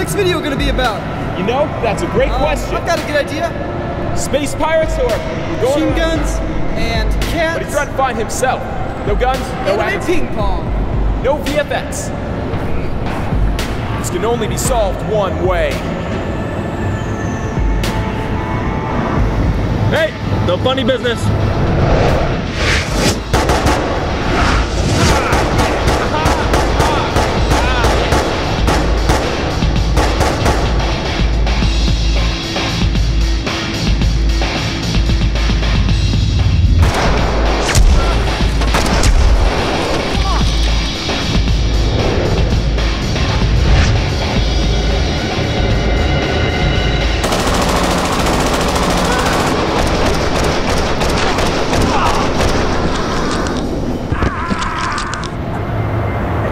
next video gonna be about? You know, that's a great question. I've got a good idea. Space pirates or Machine guns and cats. But he's trying to find himself. No guns, no anime ping pong. No VFX. This can only be solved one way. Hey, no funny business.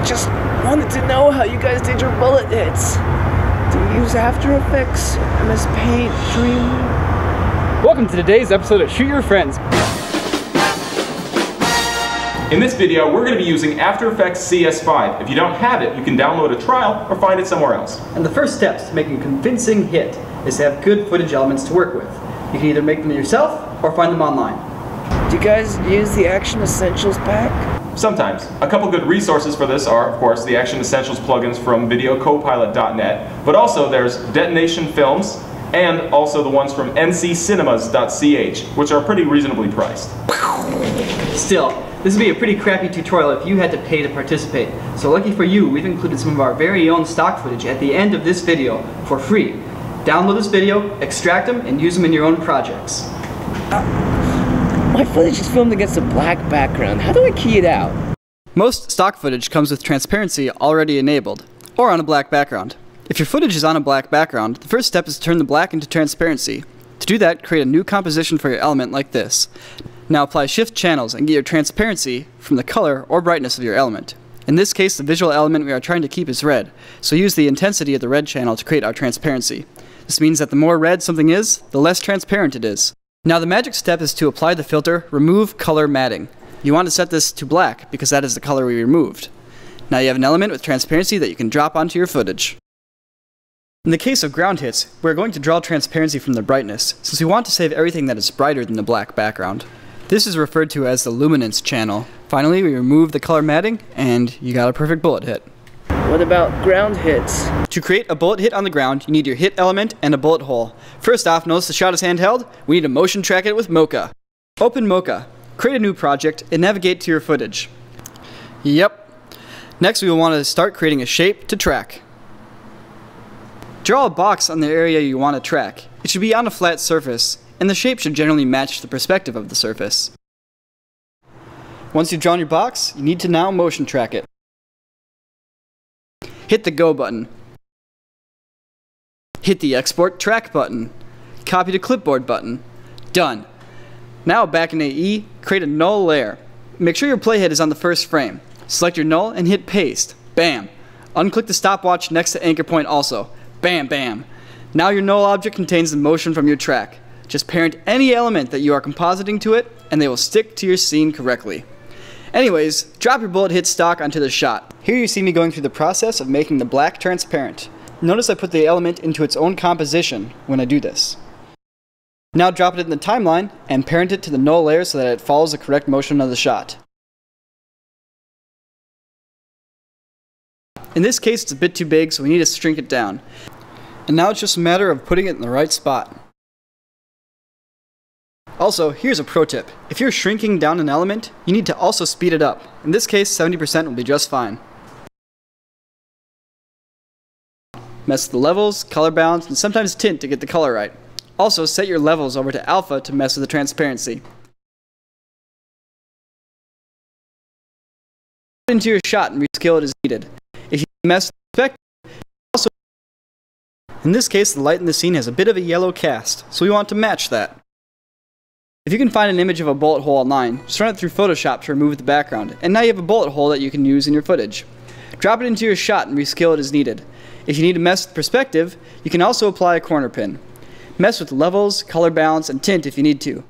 Just wanted to know how you guys did your bullet hits. Do you use After Effects, MS Paint, Dreamweaver? Welcome to today's episode of Shoot Your Friends. In this video, we're going to be using After Effects CS5. If you don't have it, you can download a trial or find it somewhere else. And the first steps to making a convincing hit is to have good footage elements to work with. You can either make them yourself or find them online. Do you guys use the Action Essentials pack? Sometimes. A couple good resources for this are, of course, the Action Essentials plugins from videocopilot.net, but also there's Detonation Films, and also the ones from nccinemas.ch, which are pretty reasonably priced. Still, this would be a pretty crappy tutorial if you had to pay to participate. So lucky for you, we've included some of our very own stock footage at the end of this video for free. Download this video, extract them, and use them in your own projects. My footage is filmed against a black background. How do I key it out? Most stock footage comes with transparency already enabled, or on a black background. If your footage is on a black background, the first step is to turn the black into transparency. To do that, create a new composition for your element like this. Now apply shift channels and get your transparency from the color or brightness of your element. In this case, the visual element we are trying to keep is red, so use the intensity of the red channel to create our transparency. This means that the more red something is, the less transparent it is. Now the magic step is to apply the filter Remove Color Matting. You want to set this to black because that is the color we removed. Now you have an element with transparency that you can drop onto your footage. In the case of ground hits, we're going to draw transparency from the brightness, since we want to save everything that is brighter than the black background. This is referred to as the luminance channel. Finally, we remove the color matting, and you got a perfect bullet hit. What about ground hits? To create a bullet hit on the ground, you need your hit element and a bullet hole. First off, notice the shot is handheld. We need to motion track it with Mocha. Open Mocha, create a new project, and navigate to your footage. Yep. Next, we will want to start creating a shape to track. Draw a box on the area you want to track. It should be on a flat surface, and the shape should generally match the perspective of the surface. Once you've drawn your box, you need to now motion track it. Hit the Go button. Hit the Export Track button. Copy to Clipboard button. Done. Now back in AE, create a null layer. Make sure your playhead is on the first frame. Select your null and hit Paste. Bam. Unclick the stopwatch next to anchor point also. Bam, bam. Now your null object contains the motion from your track. Just parent any element that you are compositing to it, and they will stick to your scene correctly. Anyways, drop your bullet hit stock onto the shot. Here you see me going through the process of making the black transparent. Notice I put the element into its own composition when I do this. Now drop it in the timeline and parent it to the null layer so that it follows the correct motion of the shot. In this case it's a bit too big, so we need to shrink it down. And now it's just a matter of putting it in the right spot. Also, here's a pro tip. If you're shrinking down an element, you need to also speed it up. In this case, 70% will be just fine. Mess with the levels, color balance, and sometimes tint to get the color right. Also, set your levels over to alpha to mess with the transparency. Put it into your shot and rescale it as needed. If you mess with the perspective, also in this case, the light in the scene has a bit of a yellow cast, so we want to match that. If you can find an image of a bullet hole online, just run it through Photoshop to remove the background, and now you have a bullet hole that you can use in your footage. Drop it into your shot and rescale it as needed. If you need to mess with perspective, you can also apply a corner pin. Mess with levels, color balance, and tint if you need to.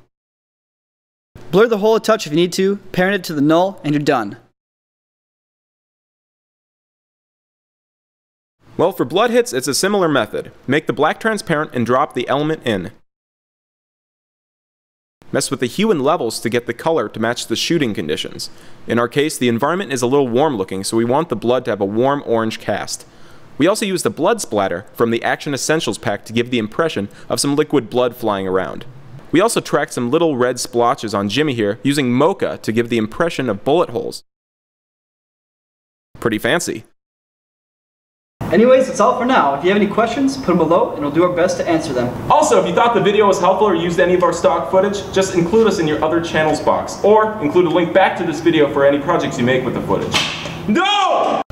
Blur the hole a touch if you need to, parent it to the null, and you're done. Well, for blood hits, it's a similar method. Make the black transparent and drop the element in. Mess with the hue and levels to get the color to match the shooting conditions. In our case, the environment is a little warm looking, so we want the blood to have a warm orange cast. We also use the blood splatter from the Action Essentials pack to give the impression of some liquid blood flying around. We also tracked some little red splotches on Jimmy here using mocha to give the impression of bullet holes. Pretty fancy. Anyways, that's all for now. If you have any questions, put them below and we'll do our best to answer them. Also, if you thought the video was helpful or used any of our stock footage, just include us in your other channels box, or include a link back to this video for any projects you make with the footage. No!